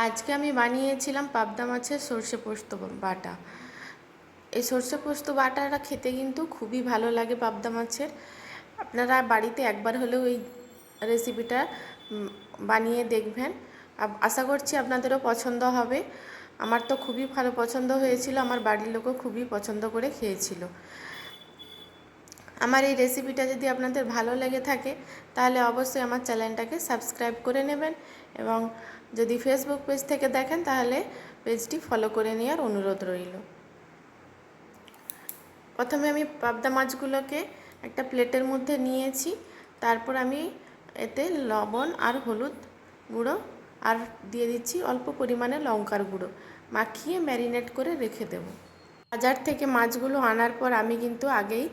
আজকে আমি বানিয়েছিলাম পাবদা মাছের সর্ষে পোস্ত বাটা। এই সর্ষে পোস্ত বাটাটা খেতে কিন্তু খুবই ভালো লাগে পাবদা মাছের। আপনারা বাড়িতে একবার হলেও এই রেসিপিটা বানিয়ে দেখবেন। আশা করছি আপনাদেরও পছন্দ হবে। আমার তো খুবই ভালো পছন্দ হয়েছিল, আমার বাড়ির লোকও খুবই পছন্দ করে খেয়েছিল। আমার এই রেসিপিটা যদি আপনাদের ভালো লেগে থাকে তাহলে অবশ্যই আমার চ্যানেলটাকে সাবস্ক্রাইব করে নেবেন, এবং যদি ফেসবুক পেজ থেকে দেখেন তাহলে পেজটি ফলো করে নেওয়ার অনুরোধ রইল। প্রথমে আমি পাবদা মাছগুলোকে একটা প্লেটের মধ্যে নিয়েছি। তারপর আমি এতে লবণ আর হলুদ গুঁড়ো আর দিয়ে দিচ্ছি অল্প পরিমাণে লঙ্কার গুঁড়ো, মাখিয়ে ম্যারিনেট করে রেখে দেব। বাজার থেকে মাছগুলো আনার পর আমি কিন্তু আগেই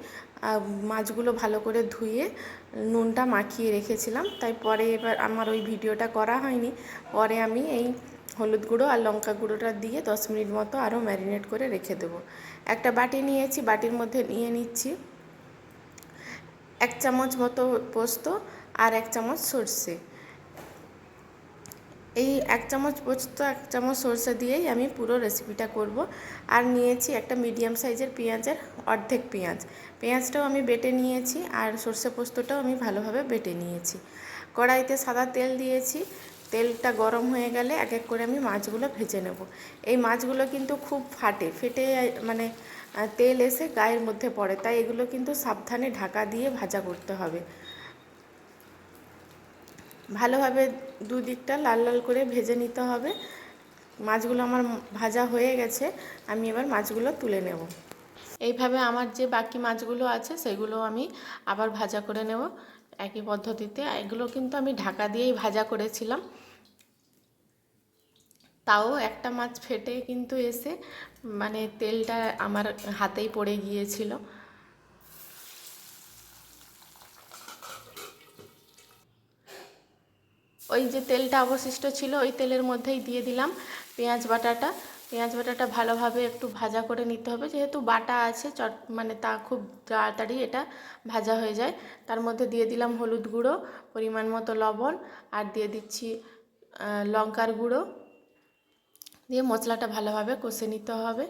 মাছগুলো ভালো করে ধুয়ে নুনটা মাখিয়ে রেখেছিলাম, তাই পরে এবার আমার ওই ভিডিওটা করা হয়নি। পরে আমি এই হলুদ গুঁড়ো আর লঙ্কা গুঁড়োটা দিয়ে 10 মিনিট মতো আরও ম্যারিনেট করে রেখে দেবো। একটা বাটি নিয়েছি, বাটির মধ্যে নিয়ে নিচ্ছি 1 চামচ মতো পোস্ত আর 1 চামচ সর্ষে। এই 1 চামচ পোস্ত 1 চামচ সর্ষে দিয়েই আমি পুরো রেসিপিটা করব। আর নিয়েছি একটা মিডিয়াম সাইজের পেঁয়াজের অর্ধেক পেঁয়াজটাও আমি বেটে নিয়েছি, আর সর্ষে পোস্তটাও আমি ভালোভাবে বেটে নিয়েছি। কড়াইতে সাদা তেল দিয়েছি, তেলটা গরম হয়ে গেলে এক এক করে আমি মাছগুলো ভেজে নেব। এই মাছগুলো কিন্তু খুব ফেটে মানে তেল এসে গায়ের মধ্যে পড়ে, তাই এগুলো কিন্তু সাবধানে ঢাকা দিয়ে ভাজা করতে হবে। ভালোভাবে দুদিকটা লাল লাল করে ভেজে নিতে হবে। মাছগুলো আমার ভাজা হয়ে গেছে, আমি এবার মাছগুলো তুলে নেব। এইভাবে আমার যে বাকি মাছগুলো আছে সেগুলো আমি আবার ভাজা করে নেব একই পদ্ধতিতে। এগুলো কিন্তু আমি ঢাকা দিয়েই ভাজা করেছিলাম, তাও একটা মাছ ফেটে কিন্তু এসে মানে তেলটা আমার হাতেই পড়ে গিয়েছিল। ওই যে তেলটা অবশিষ্ট ছিল ওই তেলের মধ্যেই দিয়ে দিলাম পেঁয়াজ বাটাটা ভালোভাবে একটু ভাজা করে নিতে হবে, যেহেতু বাটা আছে মানে তা খুব তাড়াতাড়ি এটা ভাজা হয়ে যায়। তার মধ্যে দিয়ে দিলাম হলুদ গুঁড়ো, পরিমাণ মতো লবণ, আর দিয়ে দিচ্ছি লঙ্কার গুঁড়ো, দিয়ে মশলাটা ভালোভাবে কষে নিতে হবে।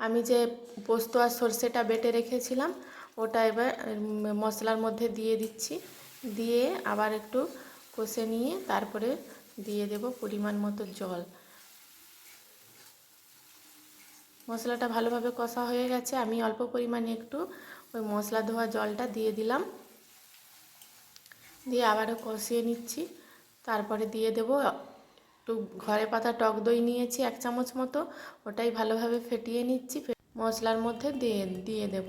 আমি যে পোস্ত আর সর্ষেটা বেটে রেখেছিলাম ওটা এবার মশলার মধ্যে দিয়ে দিচ্ছি, দিয়ে আবার একটু কষে নিয়ে তারপরে দিয়ে দেব পরিমাণ মতো জল। মশলাটা ভালোভাবে কষা হয়ে গেছে, আমি অল্প পরিমাণে একটু ওই মশলা ধোয়া জলটা দিয়ে দিলাম, দিয়ে আবারও কষিয়ে নিচ্ছি। তারপরে দিয়ে দেব একটু ঘরে পাতা টক দই নিয়েছি 1 চামচ মতো, ওটাই ভালোভাবে ফেটিয়ে নিচ্ছি, মশলার মধ্যে দিয়ে দেব।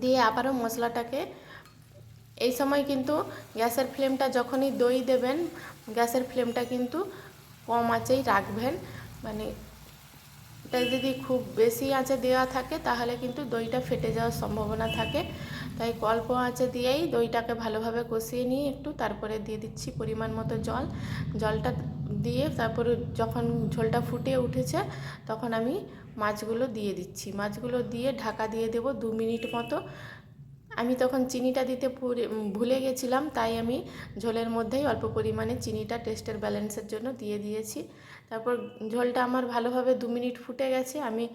দিয়ে আবারও মশলাটাকে, এই সময় কিন্তু গ্যাসের ফ্লেমটা যখনই দই দেবেন গ্যাসের ফ্লেমটা কিন্তু কম আঁচেই রাখবেন। মানে এটা যদি খুব বেশি আঁচে দেওয়া থাকে তাহলে কিন্তু দইটা ফেটে যাওয়ার সম্ভাবনা থাকে, তাই অল্প আঁচে দিয়েই দইটাকে ভালোভাবে কষিয়ে নিয়ে একটু তারপরে দিয়ে দিচ্ছি পরিমাণ মতো জলটা দিয়ে তারপরে যখন ঝোলটা ফুটে উঠেছে তখন আমি মাছগুলো দিয়ে দিচ্ছি। মাছগুলো দিয়ে ঢাকা দিয়ে দেব 2 মিনিট মতো। আমি তখন চিনিটা দিতে ভুলে গেছিলাম, তাই আমি ঝোলের মধ্যেই অল্প পরিমাণে চিনিটা টেস্টের ব্যালেন্সের জন্য দিয়ে দিয়েছি। তারপর ঝোলটা আমার ভালোভাবে 2 মিনিট ফুটে গেছে, আমি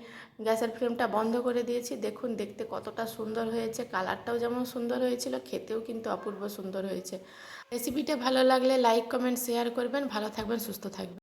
গ্যাসের ফ্লেমটা বন্ধ করে দিয়েছি। দেখুন দেখতে কতটা সুন্দর হয়েছে, কালারটাও যেমন সুন্দর হয়েছিল, খেতেও কিন্তু অপূর্ব সুন্দর হয়েছে। রেসিপিটা ভালো লাগলে লাইক কমেন্ট শেয়ার করবেন। ভালো থাকবেন, সুস্থ থাকবেন।